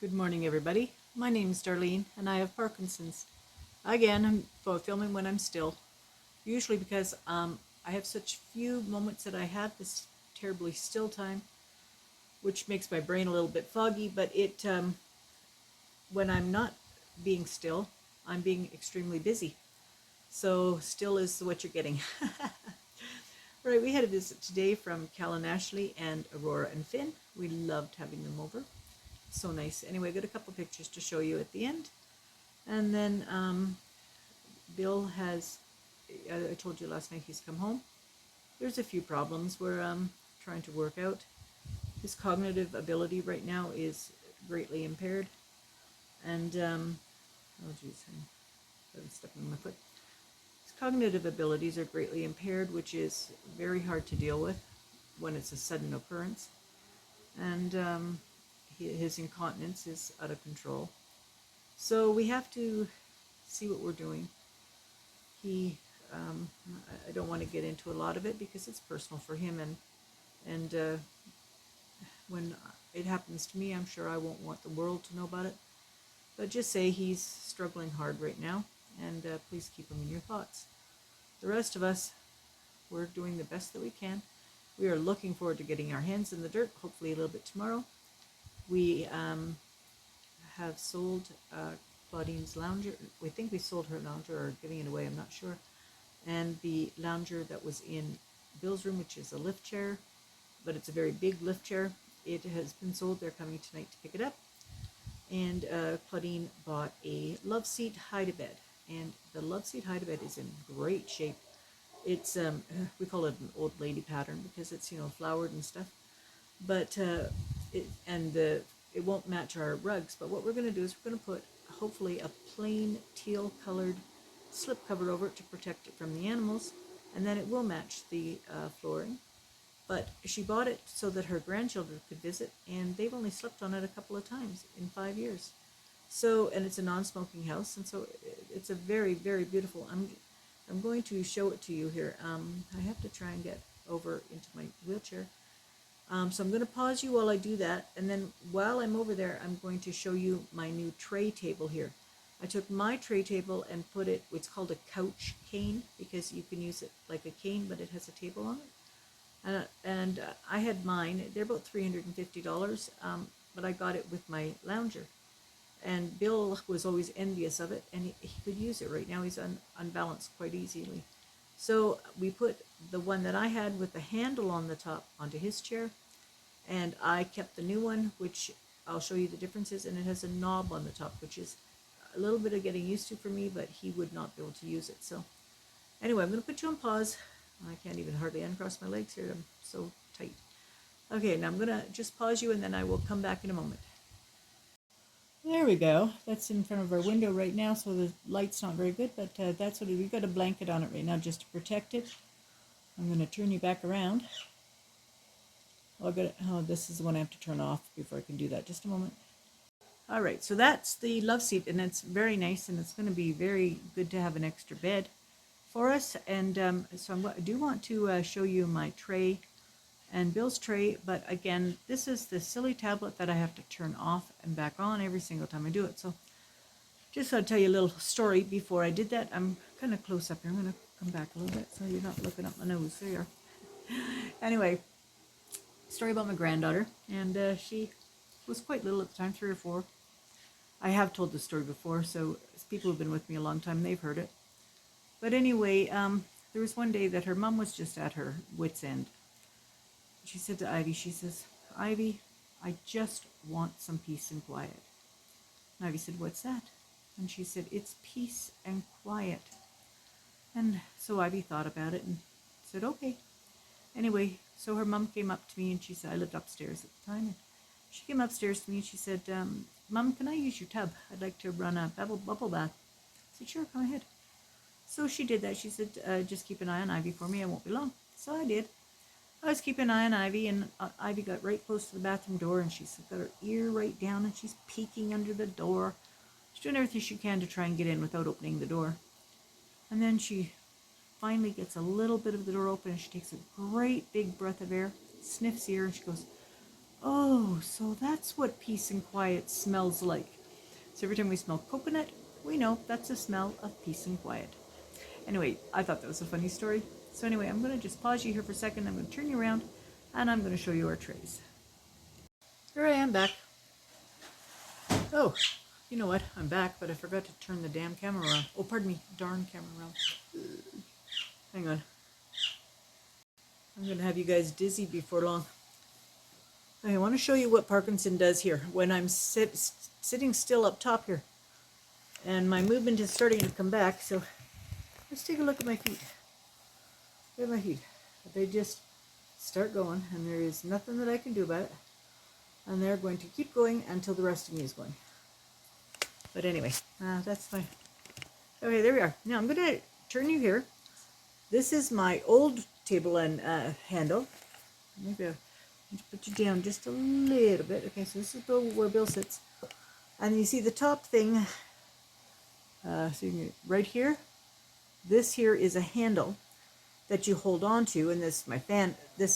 Good morning, everybody. My name is Darlene, and I have Parkinson's. Again, I'm filming when I'm still, usually because I have such few moments that I have this terribly still time, which makes my brain a little bit foggy. But when I'm not being still, I'm being extremely busy. So still is what you're getting. Right, we had a visit today from Callan Ashley and Aurora and Finn. We loved having them over. So nice. Anyway, I got a couple pictures to show you at the end. And then Bill has, I told you last night he's come home. There's a few problems we're trying to work out. His cognitive ability right now is greatly impaired. And, oh geez, I'm stepping on my foot. His cognitive abilities are greatly impaired, which is very hard to deal with when it's a sudden occurrence. And his incontinence is out of control. So we have to see what we're doing. He, I don't want to get into a lot of it because it's personal for him, and when it happens to me, I'm sure I won't want the world to know about it. But just say he's struggling hard right now, and please keep him in your thoughts. The rest of us, we're doing the best that we can. We are looking forward to getting our hands in the dirt, hopefully a little bit tomorrow. We have sold Claudine's lounger. We think we sold her lounger or giving it away, I'm not sure. And the lounger that was in Bill's room, which is a lift chair, but it's a very big lift chair. It has been sold. They're coming tonight to pick it up. And Claudine bought a love seat hide-a-bed, and the love seat hide-a-bed is in great shape. It's we call it an old lady pattern because it's flowered and stuff, but it won't match our rugs. But what we're going to do is we're going to put hopefully a plain teal colored slip cover over it to protect it from the animals, and then it will match the flooring. But she bought it so that her grandchildren could visit, and they've only slept on it a couple of times in 5 years. So, and it's a non-smoking house, and so it's a very, very beautiful. I'm going to show it to you here. I have to try and get over into my wheelchair. So I'm going to pause you while I do that, and then while I'm over there, I'm going to show you my new tray table here. I took my tray table and put it, it's called a couch cane, because you can use it like a cane, but it has a table on it. And I had mine. They're about $350, but I got it with my lounger. And Bill was always envious of it, and he could use it right now. He's unbalanced quite easily. So we put the one that I had with the handle on the top onto his chair, and I kept the new one, which I'll show you the differences, and it has a knob on the top, which is a little bit of getting used to for me, but he would not be able to use it. So anyway, I'm going to put you on pause. I can't even hardly uncross my legs here. I'm so tight. Okay, now I'm going to just pause you, and then I will come back in a moment. There we go. That's in front of our window right now, so the light's not very good, but that's what we've got a blanket on it right now just to protect it. I'm going to turn you back around. This is the one I have to turn off before I can do that. Just a moment. All right, so that's the love seat, and it's very nice, and it's going to be very good to have an extra bed for us. And so I do want to show you my tray and Bill's tray, but again, this is the silly tablet that I have to turn off and back on every single time I do it. So just to tell you a little story before I did that. I'm kind of close up here. I'm going to come back a little bit so you're not looking up my nose. There you are. Anyway, story about my granddaughter, and she was quite little at the time, 3 or 4. I have told this story before, so people who've been with me a long time, they've heard it. But anyway, there was one day that her mom was just at her wit's end. She said to Ivy, she says, "Ivy, I just want some peace and quiet." And Ivy said, "What's that?" And she said, "It's peace and quiet." And so Ivy thought about it and said, "Okay." Anyway, so her mom came up to me, and she said, I lived upstairs at the time, and she came upstairs to me and she said, "Mom, can I use your tub? I'd like to run a bubble bath." I said, "Sure, go ahead." So she did that. She said, "Just keep an eye on Ivy for me. I won't be long." So I did. I was keeping an eye on Ivy, and Ivy got right close to the bathroom door, and she's got her ear right down, and she's peeking under the door. She's doing everything she can to try and get in without opening the door. And then she finally gets a little bit of the door open, and she takes a great big breath of air, sniffs the air, and she goes, Oh, so that's what peace and quiet smells like. So every time we smell coconut, we know that's the smell of peace and quiet. Anyway, I thought that was a funny story. So anyway, I'm going to just pause you here for a second. I'm going to turn you around and I'm going to show you our trays. Here I am back. Oh, you know what? I'm back, but I forgot to turn the damn camera around. Oh, pardon me. Darn camera around. Hang on. I'm going to have you guys dizzy before long. I want to show you what Parkinson does here when I'm sitting still up top here. And my movement is starting to come back, so let's take a look at my feet. Look at my feet. They just start going, and there is nothing that I can do about it. And they're going to keep going until the rest of me is going. But anyway, that's my... Okay, there we are. Now I'm going to turn you here. This is my old table and handle. Maybe I'll put you down just a little bit. Okay, so this is where Bill sits. And you see the top thing, so you can, right here, this here is a handle that you hold on to, and this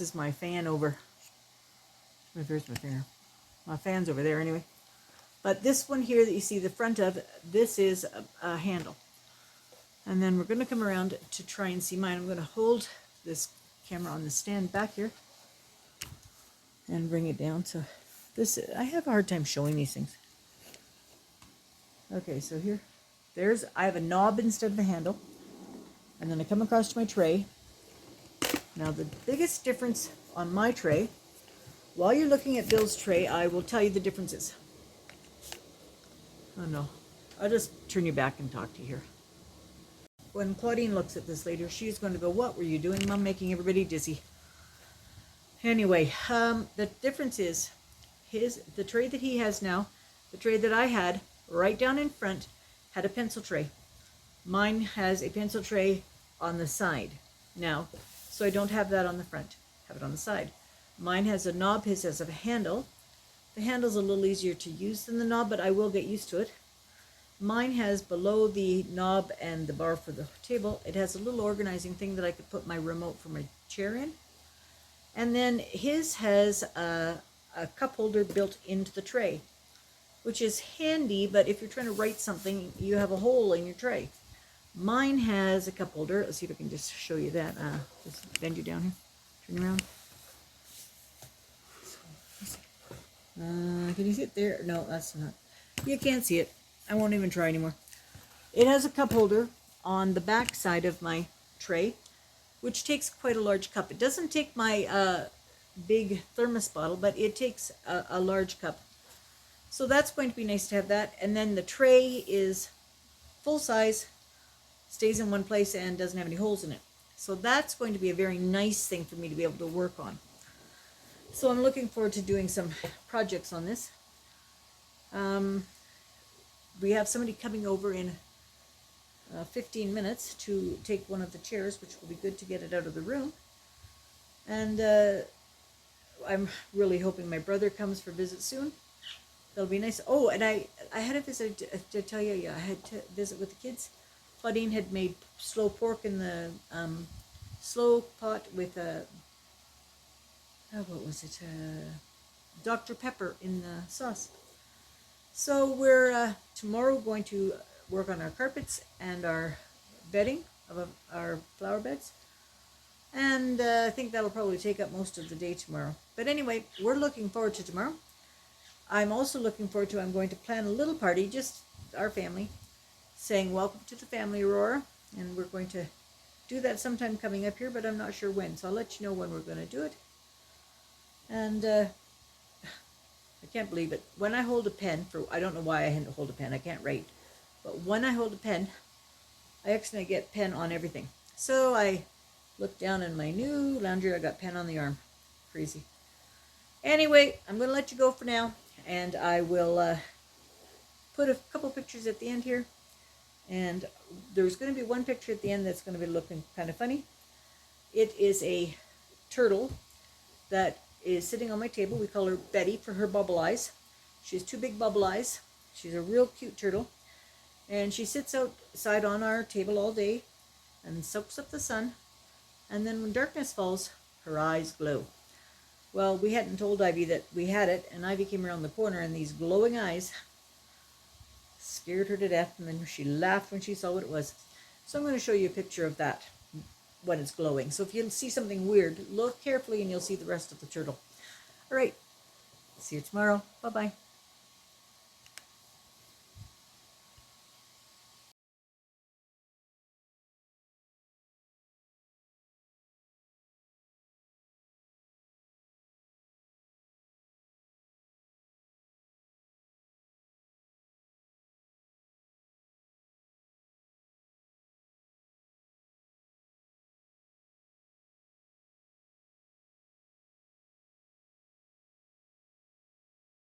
is my fan over, where's my finger? My fan's over there anyway. But this one here that you see the front of, this is a handle. And then we're going to come around to try and see mine. I'm going to hold this camera on the stand back here and bring it down. So this, I have a hard time showing these things. Okay, so here, I have a knob instead of a handle. And then I come across to my tray. Now the biggest difference on my tray, while you're looking at Bill's tray, I will tell you the differences. Oh no, I'll just turn you back and talk to you here. When Claudine looks at this later, she's going to go, "What were you doing, Mom, making everybody dizzy?" Anyway, the difference is the tray that he has now, the tray that I had right down in front had a pencil tray. Mine has a pencil tray on the side now, so I don't have that on the front. Have it on the side. Mine has a knob, his has a handle. The handle's a little easier to use than the knob, but I will get used to it. Mine has below the knob and the bar for the table, it has a little organizing thing that I could put my remote for my chair in. And then his has a cup holder built into the tray, which is handy, but if you're trying to write something, you have a hole in your tray. Mine has a cup holder. Let's see if I can just show you that. Just bend you down here. Turn around. Can you see it there? No, that's not. You can't see it. I won't even try anymore. It has a cup holder on the back side of my tray, which takes quite a large cup. It doesn't take my big thermos bottle, but it takes a large cup. So that's going to be nice to have that. And then the tray is full size, stays in one place, and doesn't have any holes in it. So that's going to be a very nice thing for me to be able to work on. So I'm looking forward to doing some projects on this. We have somebody coming over in 15 minutes to take one of the chairs, which will be good to get it out of the room. And I'm really hoping my brother comes for a visit soon. That'll be nice. Oh, and I had a visit to tell you. Yeah, I had to visit with the kids. Claudine had made slow pork in the slow pot with what was it? Dr. Pepper in the sauce. So we're tomorrow going to work on our carpets and our bedding of our flower beds. And I think that'll probably take up most of the day tomorrow. But anyway, we're looking forward to tomorrow. I'm also looking forward to, I'm going to plan a little party, just our family, saying welcome to the family, Aurora. And we're going to do that sometime coming up here, but I'm not sure when. So I'll let you know when we're going to do it. And I can't believe it. When I hold a pen, I don't know why I hold a pen, I can't write. But when I hold a pen, I accidentally get pen on everything. So I look down in my new laundry, I got pen on the arm. Crazy. Anyway, I'm going to let you go for now. And I will put a couple pictures at the end here. And there's going to be one picture at the end that's going to be looking kind of funny. It is a turtle that is sitting on my table. We call her Betty for her bubble eyes. She has two big bubble eyes. She's a real cute turtle. And she sits outside on our table all day and soaks up the sun. And then when darkness falls, her eyes glow. Well, we hadn't told Ivy that we had it, and Ivy came around the corner, and these glowing eyes scared her to death, and then she laughed when she saw what it was. So I'm going to show you a picture of that when it's glowing. So if you see something weird, look carefully and you'll see the rest of the turtle. All right, see you tomorrow. Bye-bye.